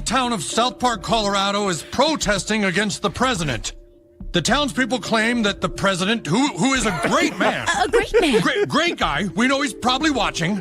town of South Park, Colorado is protesting against the president. The townspeople claim that the president, who is a great man. A great man. Great guy. We know he's probably watching.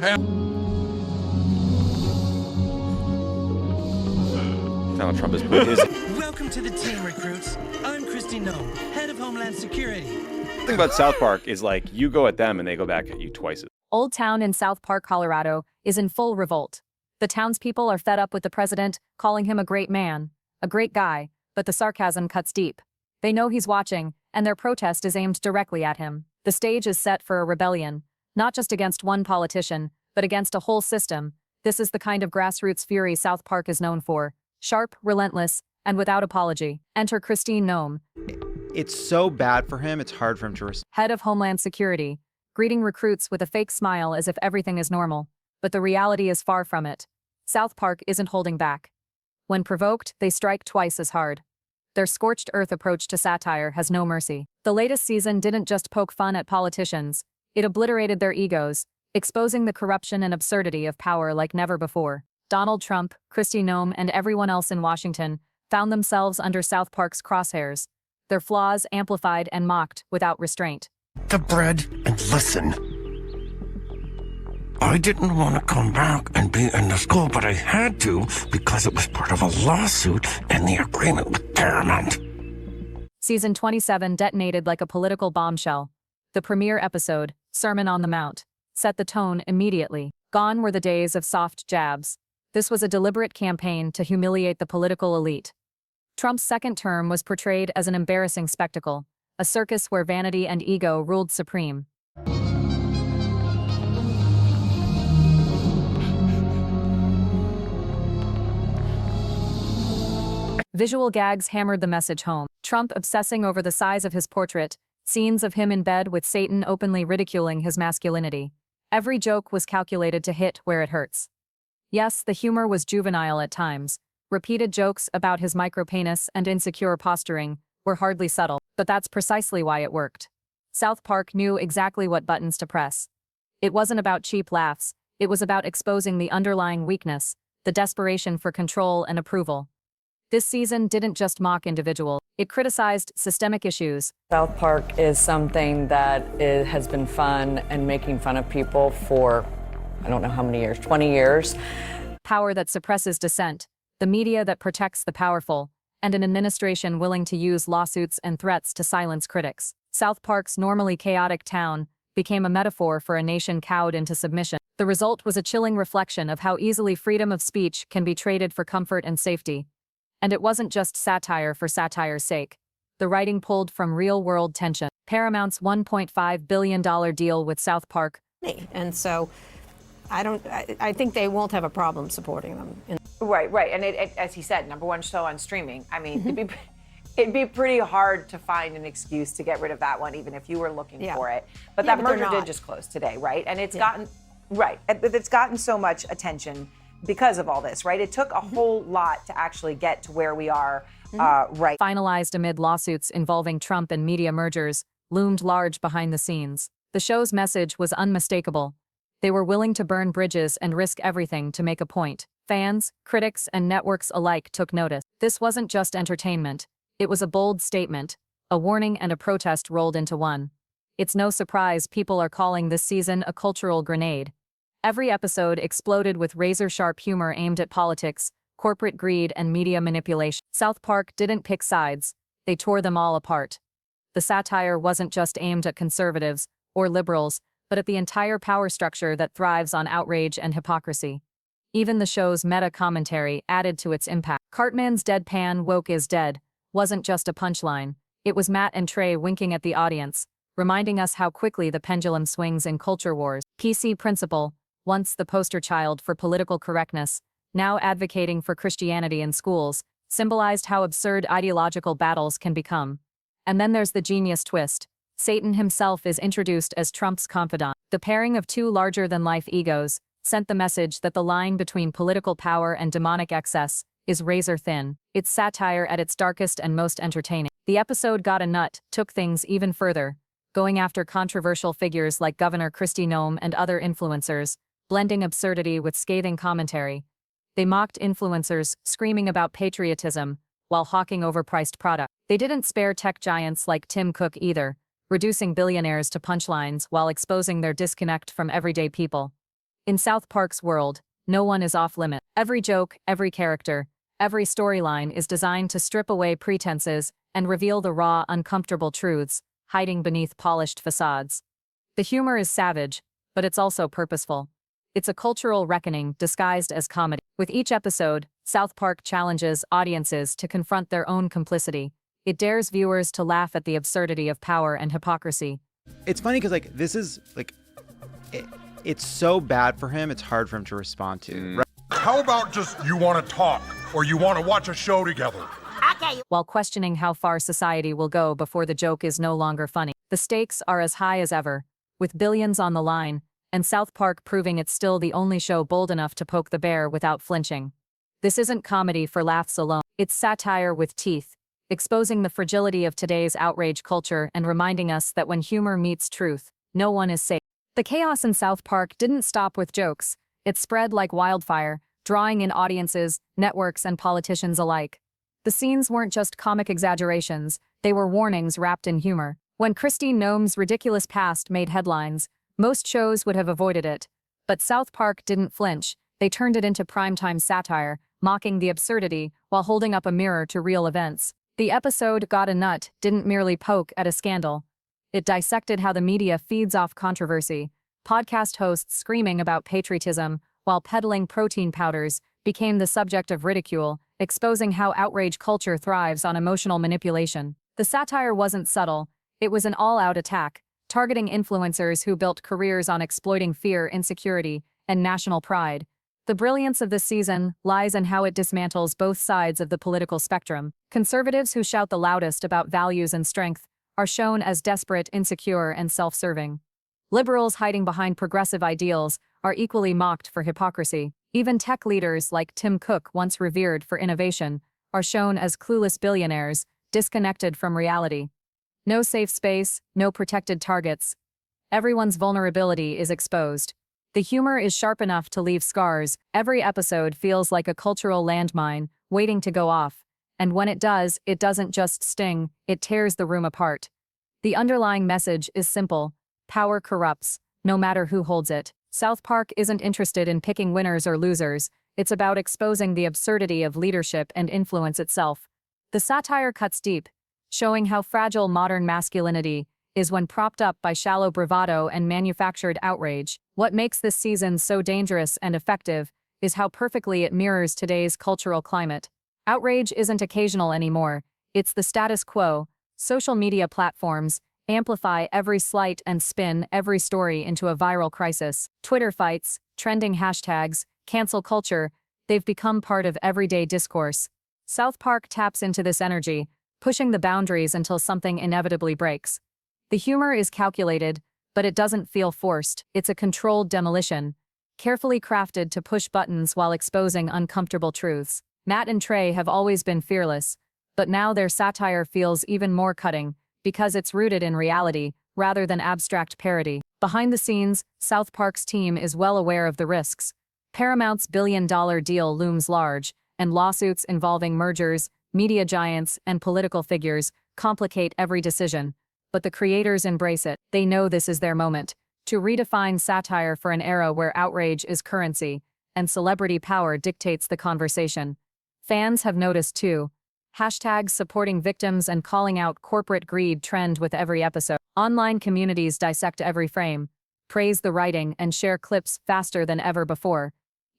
Donald Trump is put his... Welcome to the team, recruits. I'm Kristi Noem, head of Homeland Security. The thing about South Park is, like, you go at them and they go back at you twice. Old Town in South Park, Colorado, is in full revolt. The townspeople are fed up with the president, calling him a great man, a great guy, but the sarcasm cuts deep. They know he's watching, and their protest is aimed directly at him. The stage is set for a rebellion, not just against one politician, but against a whole system. This is the kind of grassroots fury South Park is known for. Sharp, relentless, and without apology. Enter Kristi Noem. It's so bad for him, it's hard for him to respond. Head of Homeland Security, greeting recruits with a fake smile as if everything is normal. But the reality is far from it. South Park isn't holding back. When provoked, they strike twice as hard. Their scorched earth approach to satire has no mercy. The latest season didn't just poke fun at politicians, it obliterated their egos, exposing the corruption and absurdity of power like never before. Donald Trump, Kristi Noem, and everyone else in Washington found themselves under South Park's crosshairs, their flaws amplified and mocked without restraint. The bread and listen. I didn't want to come back and be in the school, but I had to because it was part of a lawsuit and the agreement with Paramount. Season 27 detonated like a political bombshell. The premiere episode, Sermon on the Mount, set the tone immediately. Gone were the days of soft jabs. This was a deliberate campaign to humiliate the political elite. Trump's second term was portrayed as an embarrassing spectacle, a circus where vanity and ego ruled supreme. Visual gags hammered the message home. Trump obsessing over the size of his portrait, scenes of him in bed with Satan openly ridiculing his masculinity. Every joke was calculated to hit where it hurts. Yes, the humor was juvenile at times. Repeated jokes about his micropenis and insecure posturing were hardly subtle, but that's precisely why it worked. South Park knew exactly what buttons to press. It wasn't about cheap laughs, it was about exposing the underlying weakness, the desperation for control and approval. This season didn't just mock individuals, it criticized systemic issues. South Park is something that has been fun and making fun of people for, I don't know how many years, 20 years. Power that suppresses dissent, the media that protects the powerful, and an administration willing to use lawsuits and threats to silence critics. South Park's normally chaotic town became a metaphor for a nation cowed into submission. The result was a chilling reflection of how easily freedom of speech can be traded for comfort and safety. And it wasn't just satire for satire's sake. The writing pulled from real-world tension. Paramount's $1.5 billion deal with South Park. And so I think they won't have a problem supporting them. Right. And it, as he said, #1 show on streaming. I mean, it'd be pretty hard to find an excuse to get rid of that one, even if you were looking for it. But that merger did just close today, right? And it's it's gotten so much attention because of all this, right? It took a whole lot to actually get to where we are right. Finalized amid lawsuits involving Trump and media mergers, loomed large behind the scenes. The show's message was unmistakable. They were willing to burn bridges and risk everything to make a point. Fans, critics, and networks alike took notice. This wasn't just entertainment. It was a bold statement, a warning and a protest rolled into one. It's no surprise people are calling this season a cultural grenade. Every episode exploded with razor-sharp humor aimed at politics, corporate greed, and media manipulation. South Park didn't pick sides. They tore them all apart. The satire wasn't just aimed at conservatives or liberals, but at the entire power structure that thrives on outrage and hypocrisy. Even the show's meta-commentary added to its impact. Cartman's deadpan "woke is dead" wasn't just a punchline. It was Matt and Trey winking at the audience, reminding us how quickly the pendulum swings in culture wars. PC Principal, once the poster child for political correctness, now advocating for Christianity in schools, symbolized how absurd ideological battles can become. And then there's the genius twist. Satan himself is introduced as Trump's confidant. The pairing of two larger-than-life egos sent the message that the line between political power and demonic excess is razor-thin. It's satire at its darkest and most entertaining. The episode got a nut, took things even further, going after controversial figures like Governor Kristi Noem and other influencers, blending absurdity with scathing commentary. They mocked influencers, screaming about patriotism, while hawking overpriced products. They didn't spare tech giants like Tim Cook either, reducing billionaires to punchlines while exposing their disconnect from everyday people. In South Park's world, no one is off limit. Every joke, every character, every storyline is designed to strip away pretenses and reveal the raw, uncomfortable truths hiding beneath polished facades. The humor is savage, but it's also purposeful. It's a cultural reckoning disguised as comedy. With each episode, South Park challenges audiences to confront their own complicity. It dares viewers to laugh at the absurdity of power and hypocrisy. It's funny because this is it's so bad for him. It's hard for him to respond to. Right? How about just you want to talk or you want to watch a show together? While questioning how far society will go before the joke is no longer funny. The stakes are as high as ever, with billions on the line, and South Park proving it's still the only show bold enough to poke the bear without flinching. This isn't comedy for laughs alone. It's satire with teeth, exposing the fragility of today's outrage culture and reminding us that when humor meets truth, no one is safe. The chaos in South Park didn't stop with jokes. It spread like wildfire, drawing in audiences, networks, and politicians alike. The scenes weren't just comic exaggerations, they were warnings wrapped in humor. When Kristi Noem's ridiculous past made headlines, most shows would have avoided it. But South Park didn't flinch. They turned it into primetime satire, mocking the absurdity while holding up a mirror to real events. The episode Got a Nut didn't merely poke at a scandal. It dissected how the media feeds off controversy. Podcast hosts screaming about patriotism while peddling protein powders became the subject of ridicule, exposing how outrage culture thrives on emotional manipulation. The satire wasn't subtle. It was an all-out attack, targeting influencers who built careers on exploiting fear, insecurity, and national pride. The brilliance of this season lies in how it dismantles both sides of the political spectrum. Conservatives who shout the loudest about values and strength are shown as desperate, insecure, and self-serving. Liberals hiding behind progressive ideals are equally mocked for hypocrisy. Even tech leaders like Tim Cook, once revered for innovation, are shown as clueless billionaires, disconnected from reality. No safe space, no protected targets. Everyone's vulnerability is exposed. The humor is sharp enough to leave scars. Every episode feels like a cultural landmine, waiting to go off. And when it does, it doesn't just sting, it tears the room apart. The underlying message is simple. Power corrupts, no matter who holds it. South Park isn't interested in picking winners or losers. It's about exposing the absurdity of leadership and influence itself. The satire cuts deep, showing how fragile modern masculinity is when propped up by shallow bravado and manufactured outrage. What makes this season so dangerous and effective is how perfectly it mirrors today's cultural climate. Outrage isn't occasional anymore. It's the status quo. Social media platforms amplify every slight and spin every story into a viral crisis. Twitter fights, trending hashtags, cancel culture, they've become part of everyday discourse. South Park taps into this energy, pushing the boundaries until something inevitably breaks. The humor is calculated, but it doesn't feel forced. It's a controlled demolition, carefully crafted to push buttons while exposing uncomfortable truths. Matt and Trey have always been fearless, but now their satire feels even more cutting, because it's rooted in reality, rather than abstract parody. Behind the scenes, South Park's team is well aware of the risks. Paramount's billion-dollar deal looms large, and lawsuits involving mergers, media giants, and political figures complicate every decision. But the creators embrace it. They know this is their moment to redefine satire for an era where outrage is currency, and celebrity power dictates the conversation. Fans have noticed too. Hashtags supporting victims and calling out corporate greed trend with every episode. Online communities dissect every frame, praise the writing, and share clips faster than ever before.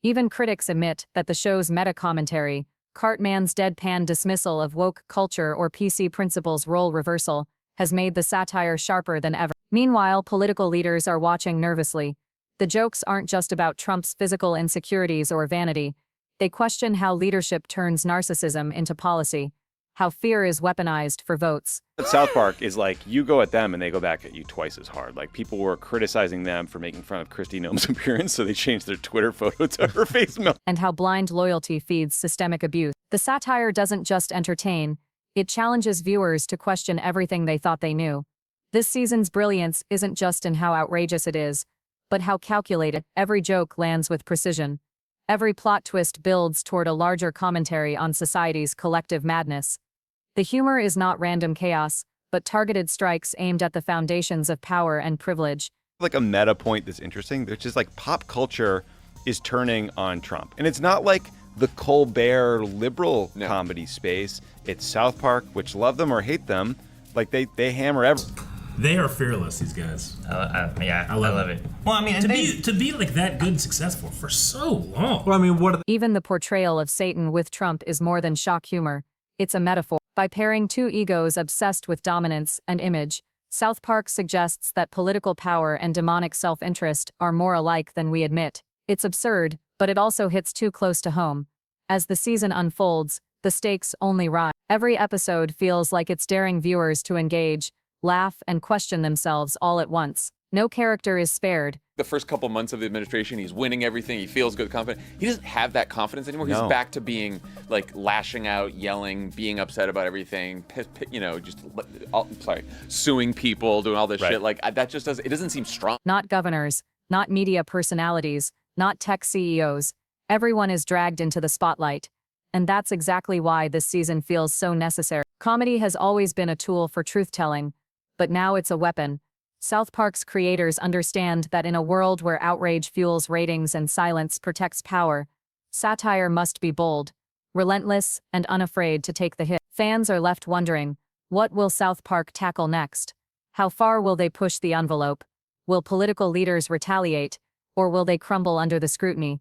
Even critics admit that the show's meta-commentary, Cartman's deadpan dismissal of woke culture or PC principles role reversal, has made the satire sharper than ever. Meanwhile, political leaders are watching nervously. The jokes aren't just about Trump's physical insecurities or vanity. They question how leadership turns narcissism into policy, how fear is weaponized for votes. South Park is like, you go at them and they go back at you twice as hard. Like, people were criticizing them for making fun of Kristi Noem's appearance, so they changed their Twitter photo to her face melt. And how blind loyalty feeds systemic abuse. The satire doesn't just entertain, it challenges viewers to question everything they thought they knew. This season's brilliance isn't just in how outrageous it is, but how calculated. Every joke lands with precision. Every plot twist builds toward a larger commentary on society's collective madness. The humor is not random chaos, but targeted strikes aimed at the foundations of power and privilege. Like a meta point that's interesting, there's just like pop culture is turning on Trump. And it's not like the Colbert liberal comedy space. It's South Park, which love them or hate them, like they hammer everything. They are fearless, these guys. I love it. Well, I mean, to be like that good and successful for so long. Well, I mean, Even the portrayal of Satan with Trump is more than shock humor. It's a metaphor. By pairing two egos obsessed with dominance and image, South Park suggests that political power and demonic self-interest are more alike than we admit. It's absurd, but it also hits too close to home. As the season unfolds, the stakes only rise. Every episode feels like it's daring viewers to engage, laugh, and question themselves all at once. No character is spared. The first couple months of the administration, he's winning everything. He feels good, confident. He doesn't have that confidence anymore. No. He's back to being like lashing out, yelling, being upset about everything. Suing people, doing all this shit. Like that just doesn't. It doesn't seem strong. Not governors, not media personalities, not tech CEOs. Everyone is dragged into the spotlight. And that's exactly why this season feels so necessary. Comedy has always been a tool for truth-telling, but now it's a weapon. South Park's creators understand that in a world where outrage fuels ratings and silence protects power, satire must be bold, relentless, and unafraid to take the hit. Fans are left wondering, what will South Park tackle next? How far will they push the envelope? Will political leaders retaliate, or will they crumble under the scrutiny?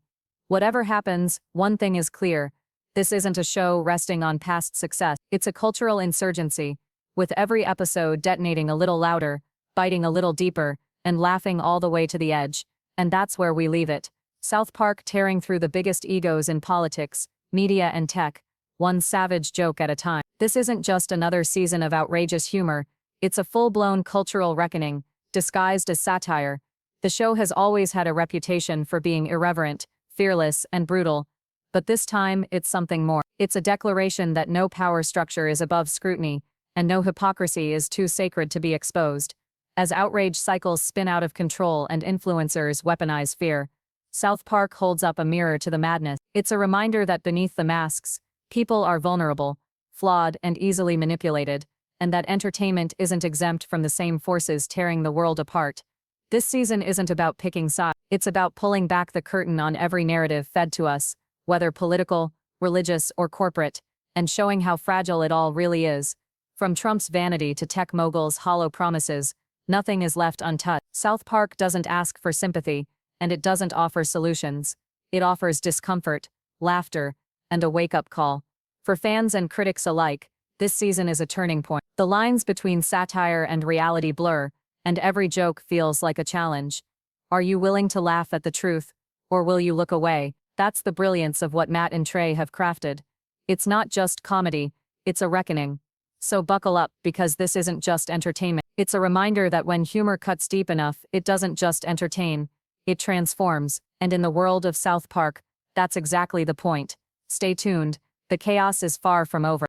Whatever happens, one thing is clear. This isn't a show resting on past success. It's a cultural insurgency, with every episode detonating a little louder, biting a little deeper, and laughing all the way to the edge. And that's where we leave it. South Park tearing through the biggest egos in politics, media, and tech, one savage joke at a time. This isn't just another season of outrageous humor. It's a full-blown cultural reckoning, disguised as satire. The show has always had a reputation for being irreverent, fearless, and brutal. But this time, it's something more. It's a declaration that no power structure is above scrutiny, and no hypocrisy is too sacred to be exposed. As outrage cycles spin out of control and influencers weaponize fear, South Park holds up a mirror to the madness. It's a reminder that beneath the masks, people are vulnerable, flawed, and easily manipulated, and that entertainment isn't exempt from the same forces tearing the world apart. This season isn't about picking sides. It's about pulling back the curtain on every narrative fed to us, whether political, religious, or corporate, and showing how fragile it all really is. From Trump's vanity to tech moguls' hollow promises, nothing is left untouched. South Park doesn't ask for sympathy, and it doesn't offer solutions. It offers discomfort, laughter, and a wake-up call. For fans and critics alike, this season is a turning point. The lines between satire and reality blur, and every joke feels like a challenge. Are you willing to laugh at the truth, or will you look away? That's the brilliance of what Matt and Trey have crafted. It's not just comedy, it's a reckoning. So buckle up, because this isn't just entertainment. It's a reminder that when humor cuts deep enough, it doesn't just entertain, it transforms. And in the world of South Park, that's exactly the point. Stay tuned, the chaos is far from over.